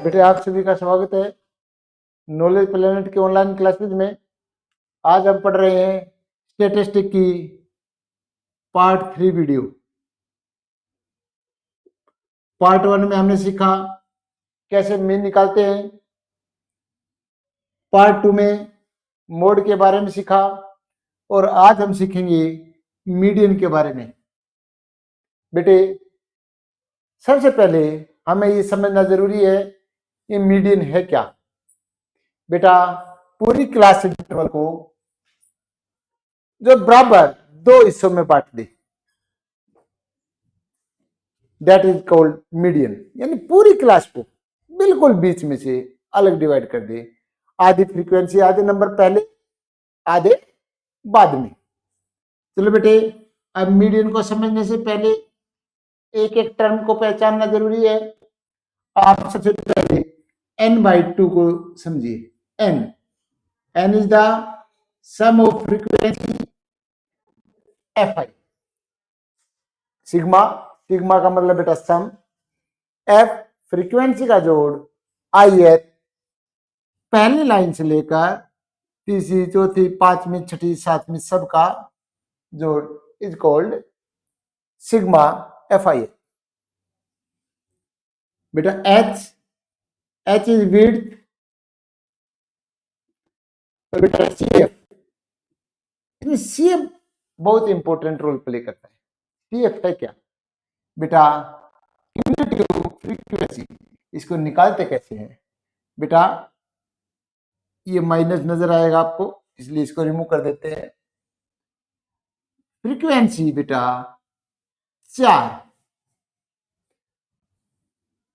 बेटे आप सभी का स्वागत है नॉलेज प्लेनेट के ऑनलाइन क्लासेस में। आज हम पढ़ रहे हैं स्टैटिस्टिक की पार्ट 3 वीडियो। पार्ट 1 में हमने सीखा कैसे मीन निकालते हैं। पार्ट 2 में मोड के बारे में सीखा और आज हम सीखेंगे मीडियन के बारे में। बेटे सबसे पहले हमें ये समझना जरूरी है कि मीडियन है क्या। बेटा पूरी क्लास इंटरवल को जो बराबर दो हिस्सों में बांट दे, दैट इज कॉल्ड मीडियन। यानी पूरी क्लास को बिल्कुल बीच में से अलग डिवाइड कर दे। आधी फ्रीक्वेंसी, आधे नंबर पहले, आधे बाद में। चलो बेटे अब मीडियन को समझने से पहले एक एक टर्म को पहचानना जरूरी है। आप सबसे पहले n/2 को समझिए। n is the sum of frequency fi। Sigma का मतलब बेटा सम, f फ्रीक्वेंसी का जोड़, ith पहली लाइन से लेकर तीसरी, चौथी, पांचवी, छठी, सातवीं सबका जोड़ इज कॉल्ड सिग्मा fi। बेटा h इज विड्थ, और बेटा cf बहुत इंपॉर्टेंट रोल प्ले करता है। cf है क्या बेटा? Cumulative frequency. इसको निकालते कैसे हैं बेटा? ये माइनस नजर आएगा आपको, इसलिए इसको रिमूव कर देते हैं। फ्रीक्वेंसी बेटा 4।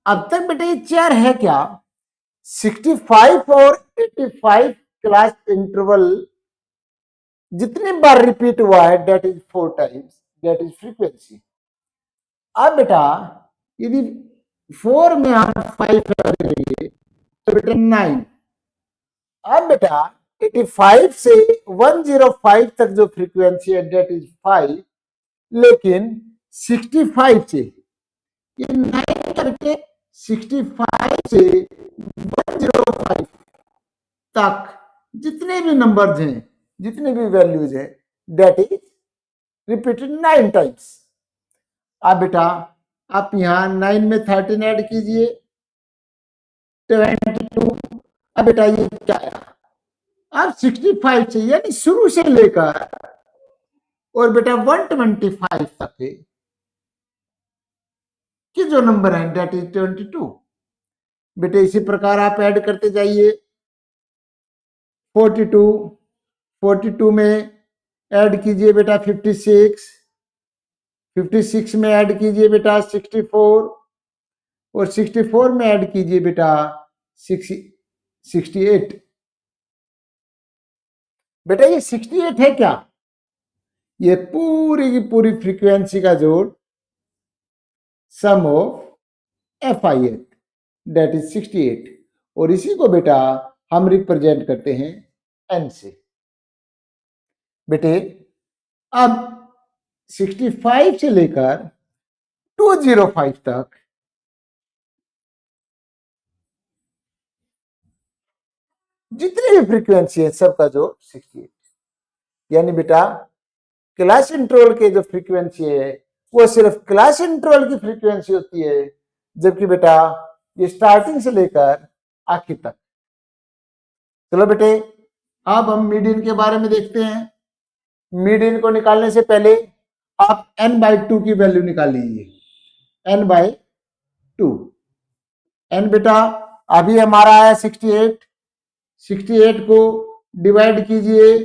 अब तक बेटा ये 4 है क्या? 65 और 85 क्लास इंटरवल जितनी बार रिपीट हुआ है that is 4 times, that is frequency. अब बेटा यदि 4 में हम 5 करेंगे तो बेटा 9। अब बेटा 85 से 105 तक जो फ्रीक्वेंसी है दैट इज 5, लेकिन 65 से ये 9 करके 65 से 105 तक जितने भी नंबर्स हैं, जितने भी वैल्यूज हैं दैट इज रिपीटेड 9 टाइम्स। अब बेटा आप यहां 9 में 13 ऐड कीजिए, 22। अब बेटा ये क्या आया? अब 65 से यानी शुरू से लेकर और बेटा 125 तक के जो नंबर है दैट इज 22। बेटे इसी प्रकार आप ऐड करते जाइए। 42 में ऐड कीजिए बेटा 56 में ऐड कीजिए बेटा 64, और 64 में ऐड कीजिए बेटा 68। बेटा ये 68 है क्या? ये पूरी की पूरी फ्रीक्वेंसी का जोड़, सम ऑफ fi दैट इज 68, और इसी को बेटा हम रिप्रेजेंट करते हैं n से। बेटे अब 65 से लेकर 205 तक जितनी भी फ्रीक्वेंसी है सबका जो 68। यानी बेटा क्लास इंटरवल के जो फ्रीक्वेंसी है वो सिर्फ क्लास इंटरवल की फ्रीक्वेंसी होती है, जबकि बेटा ये स्टार्टिंग से लेकर आखिर तक। चलो बेटे अब हम मीडियन के बारे में देखते हैं। मीडियन को निकालने से पहले आप n/2 की वैल्यू निकाल लीजिए। n/2 n बेटा अभी हमारा है 68 को डिवाइड कीजिए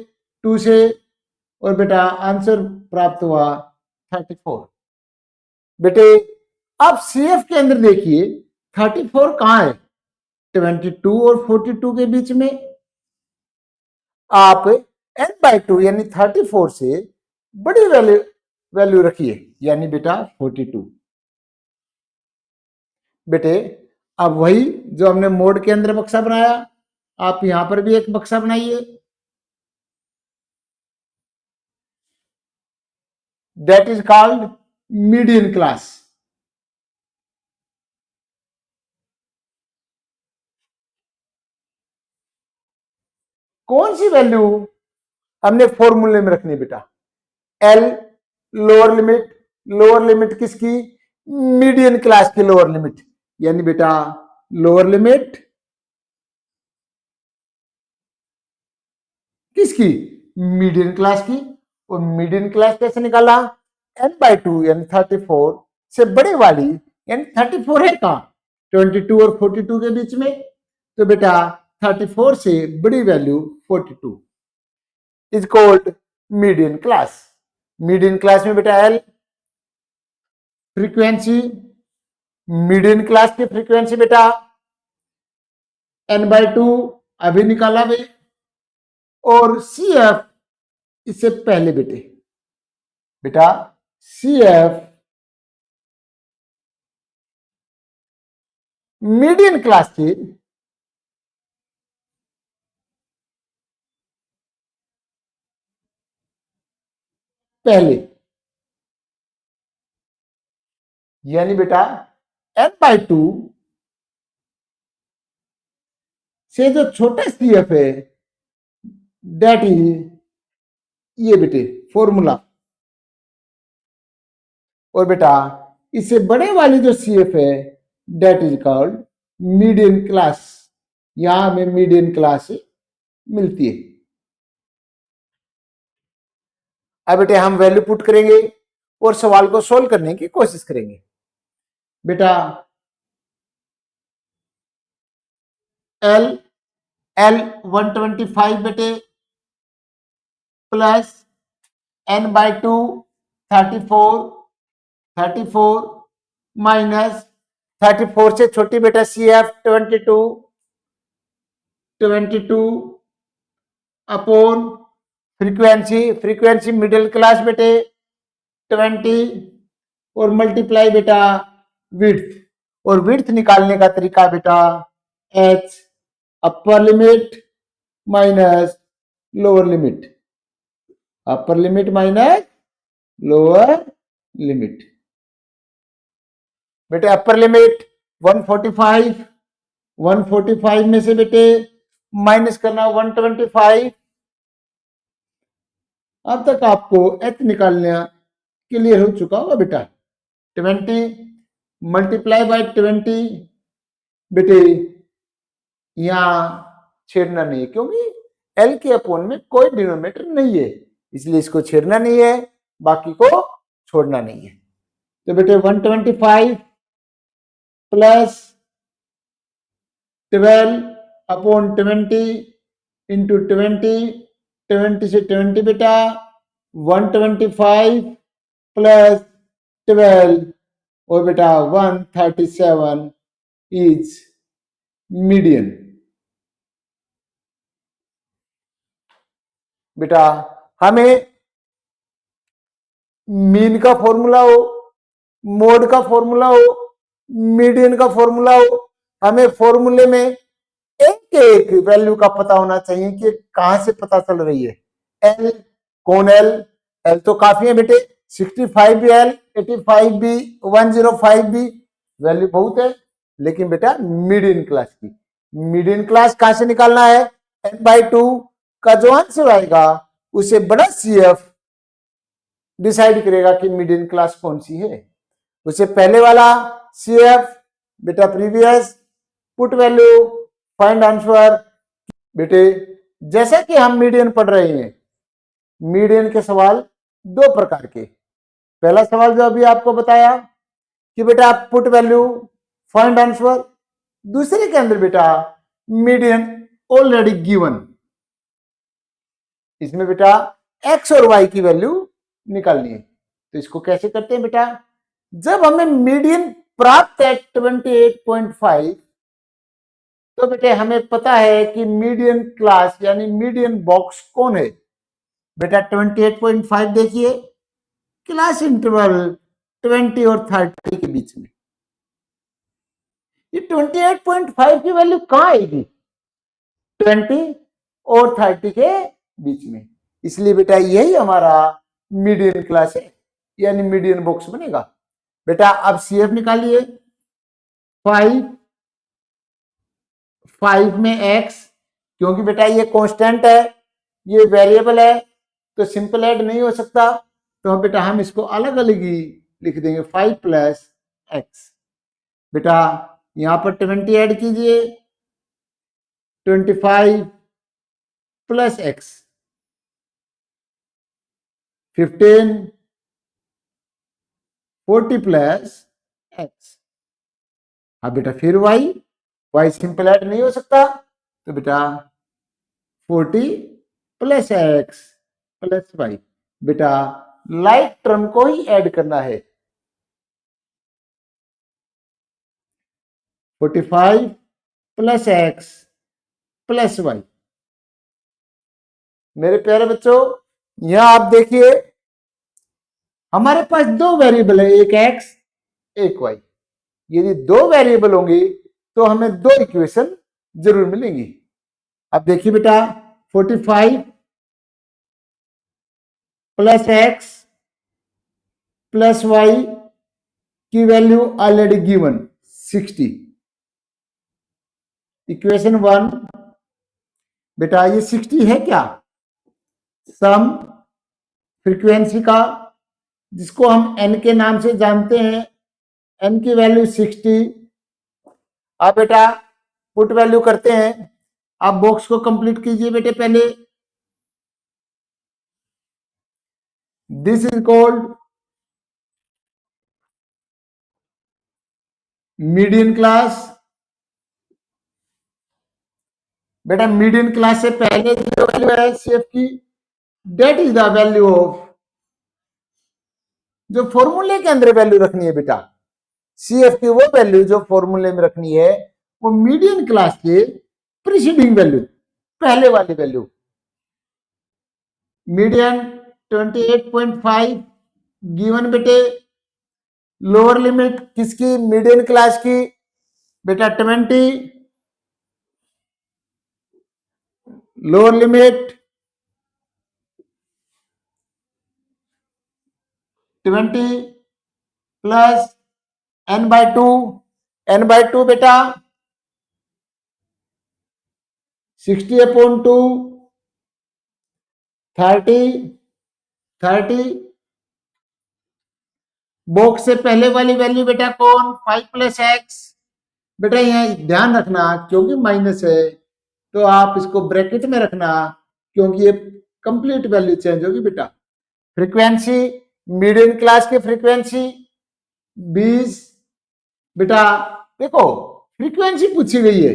2 से, और बेटा आंसर प्राप्त हुआ 34। बेटे आप CF के अंदर देखिए 34 कहां है? 22 और 42 के बीच में। आप n/2 यानी 34 से बड़ी वैल्यू रखिए, यानी बेटा 42। बेटे अब वही जो हमने मोड के अंदर बक्सा बनाया, आप यहां पर भी एक बक्सा बनाइए, that is called median class. कौन सी वैल्यू हमने फॉर्मूले में रखनी बेटा? एल लोअर लिमिट किसकी? मीडियन क्लास की लोअर लिमिट, यानी बेटा लोअर लिमिट किसकी? मीडियन क्लास की। और मीडियन क्लास कैसे निकाला? n/2 यानी 34 से बड़े वाली, यानी 34 है कहां? 22 और 42 के बीच में। तो बेटा 34 से बड़ी value 42 is called median class. Median class में बेटा एल फ्रीक्वेंसी, मीडियन क्लास की फ्रीक्वेंसी बेटा n/2 अभी निकाला भाई, और सी एफ इससे पहले बेटा सी एफ मीडियन क्लास की पहले, यानी बेटा n/2 से जो छोटा सी एफ है दैट इज ये बेटे फॉर्मूला। और बेटा इससे बड़े वाली जो सी एफ है that is called median class. यहां हमें मीडियन क्लास मिलती है। अब बेटे हम वैल्यू पुट करेंगे और सवाल को सोल्व करने की कोशिश करेंगे। बेटा एल 125 बेटे प्लस n/2 34 माइनस 34 से छोटी बेटा C F 22 upon frequency middle class बेटे 20 और मल्टीप्लाई बेटा विड्थ। और विड्थ निकालने का तरीका बेटा H upper limit minus lower limit, upper limit minus lower limit. बेटे अपर लिमिट 145 में से बेटे माइनस करना 125। अब तक आपको एच निकालना क्लियर हो चुका होगा बेटा। 20 मल्टीप्लाई बाय 20 बेटे यहां छेड़ना नहीं है, क्योंकि एल के अपोन में कोई डिनोमिनेटर नहीं है, इसलिए इसको छेड़ना नहीं है, बाकी को छोड़ना नहीं है। तो बेटे 125 प्लस 12 अपॉन 20 इंटू 20 से 20 बेटा 125 प्लस 12 और बेटा 137 इज मीडियन। बेटा हमें मीन का फॉर्मूला हो, मोड का फॉर्मूला हो, मीडियन का फॉर्मूला हो, हमें फॉर्मूले में एक एक वैल्यू का पता होना चाहिए कि कहां से पता चल रही है। एल कौन एल? एल तो काफी है बेटे, 65 भी एल, 85 भी, 105 भी, वैल्यू बहुत है। लेकिन बेटा मीडियन क्लास की, मीडियन क्लास कहां से निकालना है? n/2 का जो आंसर आएगा उसे बड़ा सी एफ डिसाइड करेगा कि मीडियन क्लास कौन सी है। उसे पहले वाला सी एफ बेटा previous put value find answer. बेटे जैसे कि हम मीडियन पढ़ रहे हैं, मीडियन के सवाल दो प्रकार के। पहला सवाल जो अभी आपको बताया कि बेटा पुट वैल्यू फाइंड आंसर, दूसरे के अंदर बेटा मीडियन ऑलरेडी गिवन, इसमें बेटा एक्स और वाई की वैल्यू निकालनी है। तो इसको कैसे करते हैं बेटा? जब हमें मीडियन प्राप्त है 28.5, तो बेटे हमें पता है कि मीडियन क्लास यानी मीडियन बॉक्स कौन है। बेटा 28.5 देखिए, क्लास इंटरवल 20 और 30 के बीच में। ये 28.5 की वैल्यू कहां आएगी? 20 और 30 के बीच में। इसलिए बेटा यही हमारा मीडियन क्लास है, यानी मीडियन बॉक्स बनेगा। बेटा अब सीएफ निकालिए। 5 में x क्योंकि बेटा ये कांस्टेंट है, ये वेरिएबल है, तो सिंपल ऐड नहीं हो सकता, तो बेटा हम इसको अलग अलग ही लिख देंगे 5 प्लस एक्स। बेटा यहां पर 20 ऐड कीजिए, 25 प्लस एक्स 15, 40 प्लस एक्स। अब बेटा फिर वाई सिंपल ऐड नहीं हो सकता, तो बेटा 40 प्लस एक्स प्लस वाई। बेटा लाइक टर्म को ही ऐड करना है। 45 प्लस एक्स प्लस वाई। मेरे प्यारे बच्चों, यहां आप देखिए हमारे पास दो वेरिएबल है, एक एक्स एक वाई। यदि दो वेरिएबल होंगे तो हमें दो इक्वेशन जरूर मिलेंगी। अब देखिए बेटा 45 प्लस एक्स प्लस वाई की वैल्यू ऑलरेडी गिवन 60। इक्वेशन 1, बेटा ये 60 है क्या? सम फ्रीक्वेंसी का, जिसको हम n के नाम से जानते हैं, n की वैल्यू 60। अब बेटा पुट वैल्यू करते हैं। आप बॉक्स को कंप्लीट कीजिए बेटे पहले। This is called median class. बेटा मीडियन क्लास से पहले जो वैल्यू है सीएफ की, that is the value of, जो फॉर्मूले के अंदर वैल्यू रखनी है बेटा, सीएफ की वो वैल्यू जो फॉर्मूले में रखनी है, वो मीडियन क्लास के प्रीसीडिंग वैल्यू, पहले वाली वैल्यू। मीडियन 28.5 गिवन बेटे। लोअर लिमिट किसकी? मीडियन क्लास की। बेटा 20, lower limit 20 plus n/2, n/2 बेटा 60/2, 30 बॉक्स से पहले वाली वैल्यू बेटा कौन? 5 प्लस एक्स। बेटा यहाँ ध्यान रखना, क्योंकि माइनस है तो आप इसको ब्रैकेट में रखना, क्योंकि ये कंप्लीट वैल्यू चेंज होगी बेटा। फ्रीक्वेंसी, मीडियन क्लास की फ्रीक्वेंसी 20। बेटा देखो फ्रीक्वेंसी पूछी गई है,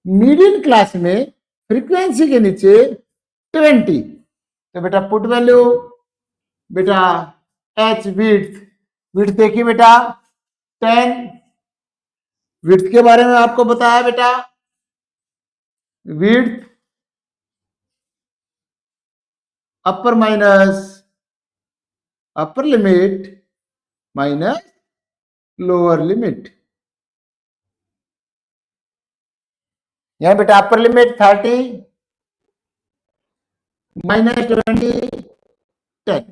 मीडियन क्लास में फ्रीक्वेंसी के नीचे 20, तो बेटा पुट वैल्यू, बेटा एच विड्थ, विड्थ देखिए बेटा 10। विड्थ के बारे में आपको बताया बेटा, विड्थ अपर minus upper limit minus lower limit. यहां बेटा अपर लिमिट 30 माइनस 20 10।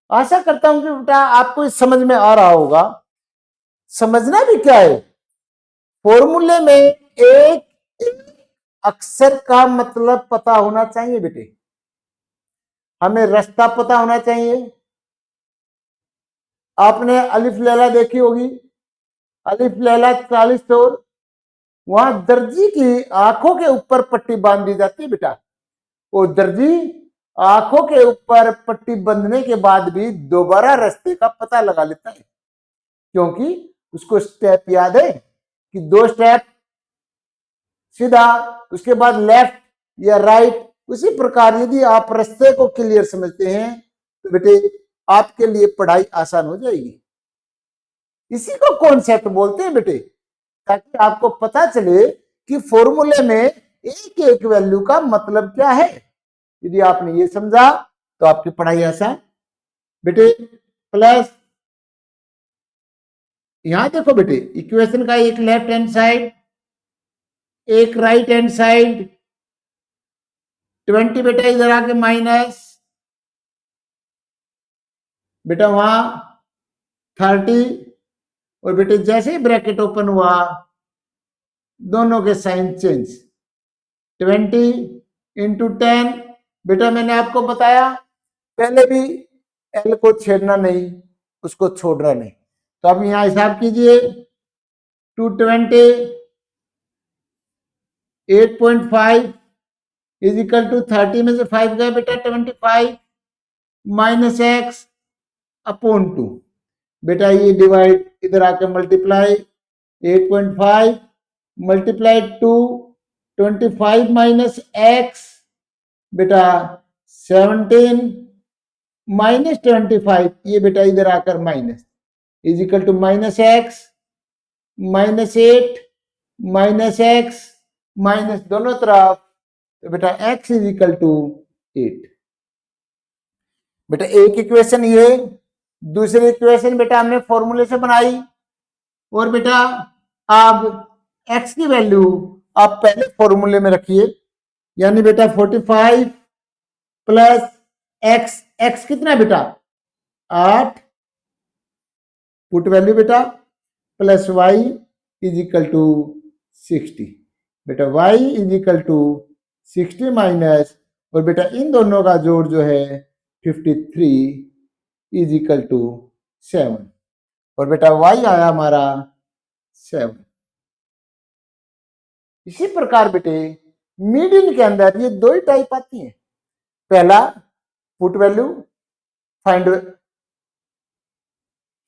आशा करता हूं कि बेटा आपको इस समझ में आ रहा होगा। समझना भी क्या है, फॉर्मूले में एक अक्षर का मतलब पता होना चाहिए बेटे, हमें रास्ता पता होना चाहिए। आपने अलिफ लैला देखी होगी, अलिफ लैला 40 तोड़, वहां दर्जी की आंखों के ऊपर पट्टी बांध दी जाती है बेटा। वो दर्जी आंखों के ऊपर पट्टी बंधने के बाद भी दोबारा रास्ते का पता लगा लेता है, क्योंकि उसको स्टेप याद है कि 2 स्टेप सीधा, उसके बाद लेफ्ट या राइट। उसी प्रकार यदि आप रास्ते को क्लियर समझते हैं तो बेटे आपके लिए पढ़ाई आसान हो जाएगी। इसी को कॉन्सेप्ट बोलते हैं बेटे, ताकि आपको पता चले कि फॉर्मूले में एक एक वैल्यू का मतलब क्या है। यदि आपने ये समझा तो आपकी पढ़ाई आसान बेटे। प्लस यहां देखो बेटे, इक्वेशन का एक लेफ्ट हैंड साइड एक राइट हैंड साइड, 20 बेटा इधर आके माइनस, बेटा वहां 30, और बेटे जैसे ही ब्रैकेट ओपन हुआ दोनों के साइन चेंज। 20 × 10, बेटा मैंने आपको बताया पहले भी एल को छेड़ना नहीं, उसको छोड़ना नहीं। तो अब यहां हिसाब कीजिए, 220 8.5 इज इक्वल टू 30 में से 5 गए बेटा 25 माइनस एक्स अपॉन 2। बेटा ये डिवाइड इधर आके मल्टीप्लाई, 8.5 मल्टीप्लाई 2, 25 माइनस एक्स बेटा 17 माइनस 25, ये बेटा इधर आकर minus is equal to minus X minus 8 minus X minus दोनों तरफ, तो बेटा x इज इक्वल टू 8। बेटा एक इक्वेशन ये, दूसरी इक्वेशन बेटा हमने फॉर्मूले से बनाई। और बेटा अब x की वैल्यू आप पहले फॉर्मूले में रखिए, यानी बेटा 45 प्लस x, x कितना बेटा 8, पुट वैल्यू बेटा plus y is equal to 60। बेटा y is equal to 60 minus, और बेटा इन दोनों का जोड़ जो है 53 इज इक्वल टू 7, और बेटा y आया हमारा 7। इसी प्रकार बेटे मीडियन के अंदर ये दो ही टाइप आती हैं। पहला पुट वैल्यू फाइंड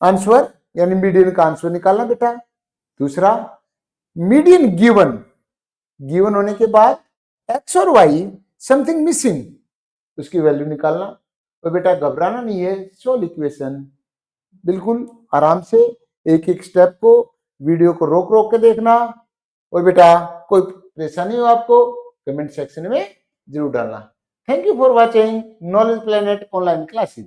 आंसर, यानी मीडियन का आंसर निकालना बेटा। दूसरा मीडियन गिवन, गिवन होने के बाद एक्स और वाई समथिंग मिसिंग, उसकी वैल्यू निकालना। तो बेटा घबराना नहीं है, सोल्व इक्वेशन बिल्कुल आराम से एक एक स्टेप को वीडियो को रोक रोक के देखना। और बेटा कोई परेशानी हो आपको कमेंट सेक्शन में जरूर डालना। Thank you for watching knowledge planet online classes.